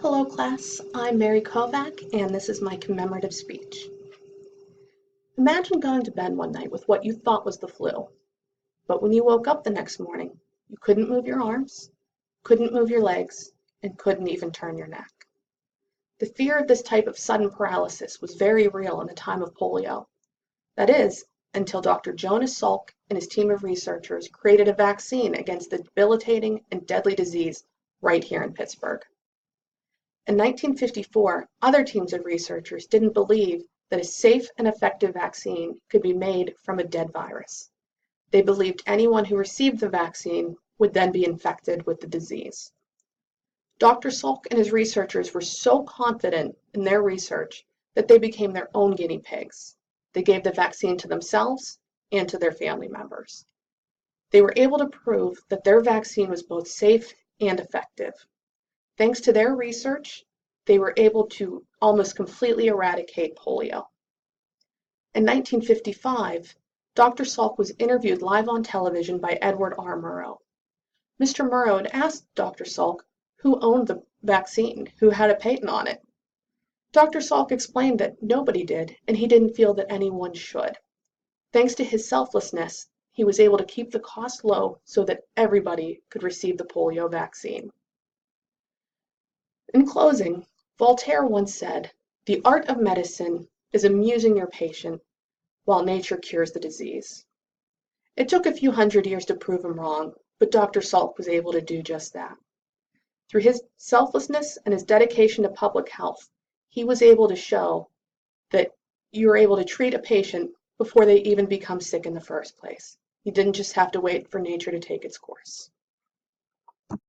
Hello class, I'm Mary Kovac and this is my commemorative speech. Imagine going to bed one night with what you thought was the flu, but when you woke up the next morning, you couldn't move your arms, couldn't move your legs, and couldn't even turn your neck. The fear of this type of sudden paralysis was very real in the time of polio. That is, until Dr. Jonas Salk and his team of researchers created a vaccine against the debilitating and deadly disease right here in Pittsburgh. In 1954, other teams of researchers didn't believe that a safe and effective vaccine could be made from a dead virus. They believed anyone who received the vaccine would then be infected with the disease. Dr. Salk and his researchers were so confident in their research that they became their own guinea pigs. They gave the vaccine to themselves and to their family members. They were able to prove that their vaccine was both safe and effective. Thanks to their research, they were able to almost completely eradicate polio. In 1955, Dr. Salk was interviewed live on television by Edward R. Murrow. Mr. Murrow had asked Dr. Salk who owned the vaccine, who had a patent on it. Dr. Salk explained that nobody did, and he didn't feel that anyone should. Thanks to his selflessness, he was able to keep the cost low so that everybody could receive the polio vaccine. In closing, Voltaire once said, "The art of medicine is amusing your patient while nature cures the disease." It took a few hundred years to prove him wrong, but Dr. Salk was able to do just that. Through his selflessness and his dedication to public health, he was able to show that you were able to treat a patient before they even become sick in the first place. You didn't just have to wait for nature to take its course.